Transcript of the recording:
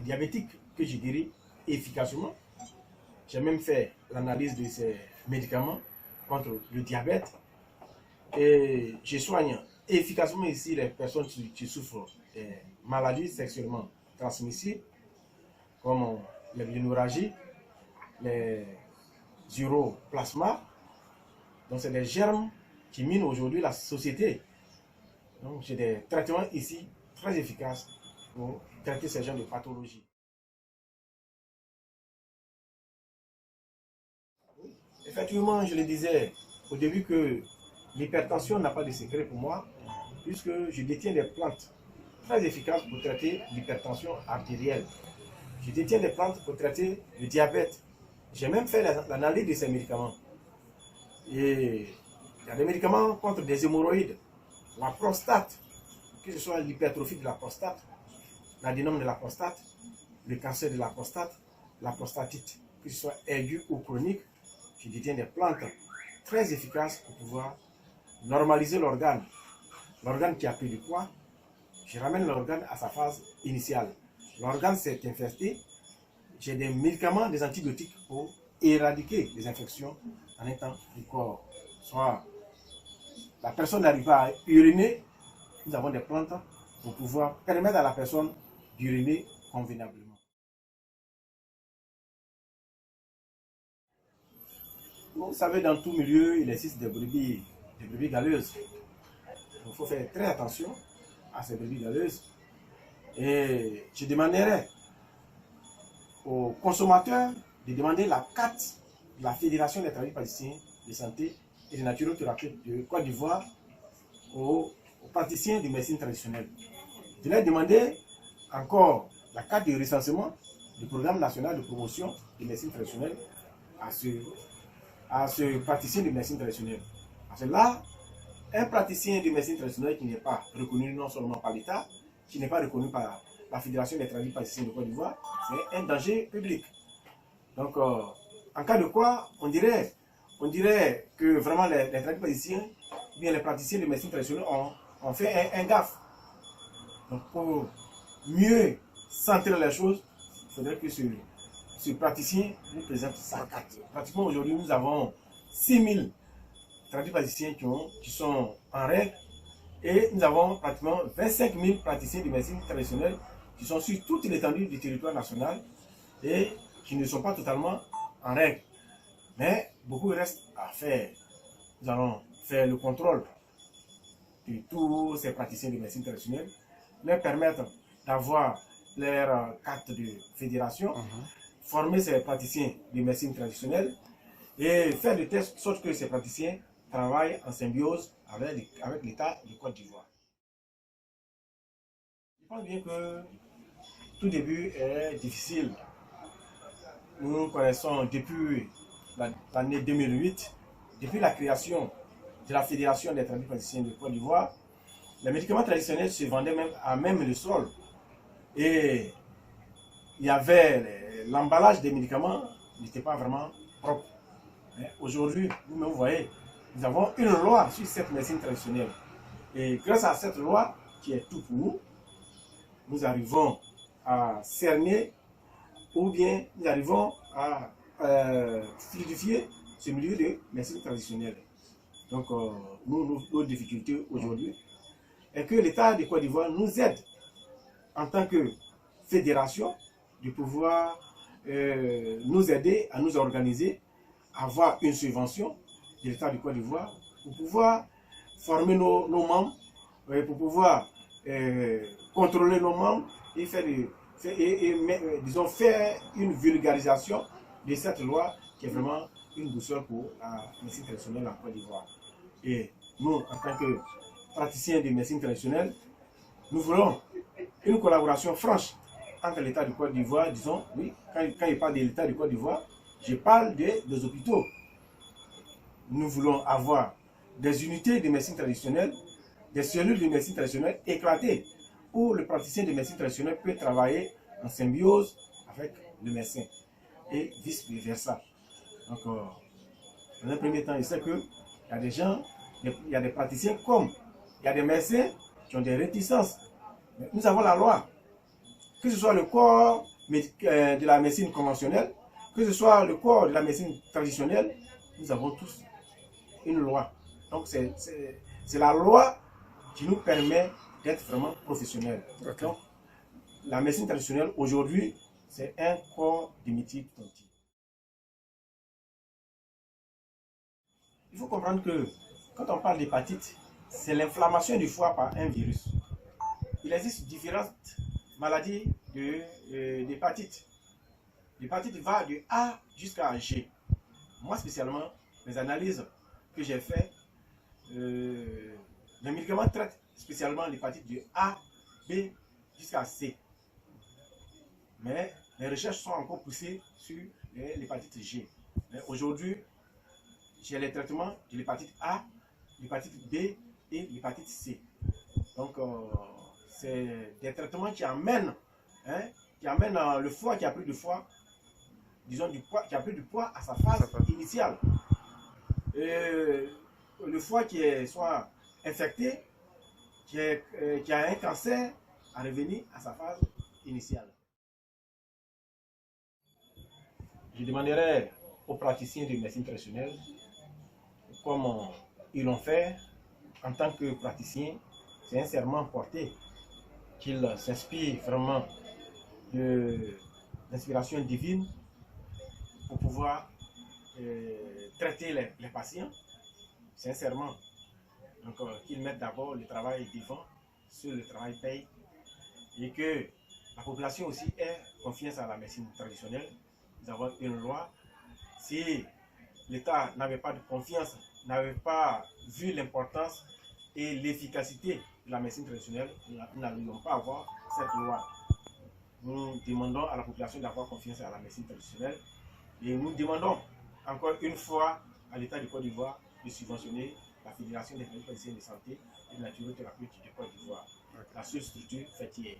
les diabétiques que je guéris efficacement. J'ai même fait l'analyse de ces médicaments contre le diabète. Et je soigne efficacement ici les personnes qui souffrent des maladies sexuellement transmissibles, comme l'hémorragie, les uroplasmas. Donc c'est des germes qui minent aujourd'hui la société. Donc j'ai des traitements ici très efficaces pour traiter ces genres de pathologies. Effectivement, je le disais au début que l'hypertension n'a pas de secret pour moi, puisque je détiens des plantes très efficaces pour traiter l'hypertension artérielle. Je détiens des plantes pour traiter le diabète. J'ai même fait l'analyse de ces médicaments. Et il y a des médicaments contre des hémorroïdes, la prostate, que ce soit l'hypertrophie de la prostate, l'adénome de la prostate, le cancer de la prostatite, que ce soit aiguë ou chronique. Je détiens des plantes très efficaces pour pouvoir normaliser l'organe. L'organe qui a pris du poids, je ramène l'organe à sa phase initiale. L'organe s'est infesté, j'ai des médicaments, des antibiotiques pour éradiquer les infections en un temps du corps. Soit la personne n'arrive pas à uriner, nous avons des plantes pour pouvoir permettre à la personne d'uriner convenablement. Vous savez, dans tout milieu, il existe des brebis galeuses. Il faut faire très attention à ces brebis galeuses. Et je demanderai aux consommateurs de demander la carte de la Fédération des tradipraticiens de santé et de naturothérapeutes de Côte d'Ivoire aux praticiens de médecine traditionnelle. Je leur demander encore la carte de recensement du programme national de promotion de médecine traditionnelle à ce praticien de médecine traditionnelle. Parce que là, un praticien de médecine traditionnelle qui n'est pas reconnu non seulement par l'État, qui n'est pas reconnu par la Fédération des tradipraticiens de Côte d'Ivoire, c'est un danger public. Donc, en cas de quoi, on dirait que vraiment les tradipraticiens, bien les praticiens de médecine traditionnelle ont fait un gaffe. Donc, pour mieux sentir les choses, il faudrait que ce praticien nous présente sa carte. Pratiquement aujourd'hui, nous avons 6000 tradipraticiens qui sont en règle et nous avons pratiquement 25 000 praticiens de médecine traditionnelle qui sont sur toute l'étendue du territoire national et qui ne sont pas totalement en règle. Mais beaucoup reste à faire. Nous allons faire le contrôle de tous ces praticiens de médecine traditionnelle, leur permettre d'avoir leur carte de fédération, former ces praticiens de médecine traditionnelle et faire des tests sorte que ces praticiens travaillent en symbiose avec l'État de Côte d'Ivoire. Je pense bien que tout début est difficile. Nous connaissons depuis l'année 2008, depuis la création de la Fédération des tradipraticiens de Côte d'Ivoire, les médicaments traditionnels se vendaient même le sol. Et il y avait l'emballage des médicaments n'était pas vraiment propre. Aujourd'hui, vous voyez, nous avons une loi sur cette médecine traditionnelle. Et grâce à cette loi, qui est tout pour nous, nous arrivons à cerner ou bien nous arrivons à fluidifier ce milieu de médecine traditionnelle. Donc, nos difficultés aujourd'hui est que l'État de Côte d'Ivoire nous aide en tant que fédération de pouvoir nous aider à nous organiser, à avoir une subvention de l'État de Côte d'Ivoire pour pouvoir former nos membres, pour pouvoir contrôler nos membres et faire une vulgarisation de cette loi qui est vraiment une boussole pour la médecine traditionnelle en Côte d'Ivoire. Et nous, en tant que praticiens de médecine traditionnelle, nous voulons une collaboration franche entre l'État de Côte d'Ivoire, disons, oui, quand je parle de l'État de Côte d'Ivoire, je parle des hôpitaux. Nous voulons avoir des unités de médecine traditionnelle, des cellules de médecine traditionnelle éclatées, où le praticien de médecine traditionnelle peut travailler en symbiose avec le médecin, et vice-versa. Donc, dans un premier temps, je sais qu'il y a des gens, il y a des praticiens comme il y a des médecins qui ont des réticences. Mais nous avons la loi. Que ce soit le corps de la médecine conventionnelle, que ce soit le corps de la médecine traditionnelle, nous avons tous une loi. Donc c'est la loi qui nous permet d'être vraiment professionnels. Okay. Donc la médecine traditionnelle aujourd'hui, c'est un corps de métier tout entier. Il faut comprendre que quand on parle d'hépatite, c'est l'inflammation du foie par un virus. Il existe différentes maladies d'hépatite. L'hépatite va de A jusqu'à G. Moi spécialement, les analyses que j'ai faites, les médicaments traitent spécialement l'hépatite de A, B jusqu'à C. Mais les recherches sont encore poussées sur l'hépatite G. Aujourd'hui, j'ai les traitements de l'hépatite A, l'hépatite B et l'hépatite C. Donc, c'est des traitements qui amènent le foie qui a pris du foie, disons qui a pris du poids à sa phase initiale. Le foie qui est soit infecté, qui a un cancer, à revenir à sa phase initiale. Je demanderai aux praticiens de médecine traditionnelle, comme ils l'ont fait en tant que praticiens, c'est un serment porté, qu'ils s'inspirent vraiment de l'inspiration divine pour pouvoir traiter les patients. C'est un serment. Donc, qu'ils mettent d'abord le travail divin sur le travail paye et que la population aussi ait confiance à la médecine traditionnelle. Nous avons une loi. Si l'État n'avait pas de confiance, n'avait pas vu l'importance et l'efficacité de la médecine traditionnelle, nous n'allions pas avoir cette loi. Nous demandons à la population d'avoir confiance à la médecine traditionnelle et nous demandons encore une fois à l'État du Côte d'Ivoire de subventionner la Fédération des praticiens de santé et de naturothérapie du Côte d'Ivoire, la seule structure fêtière.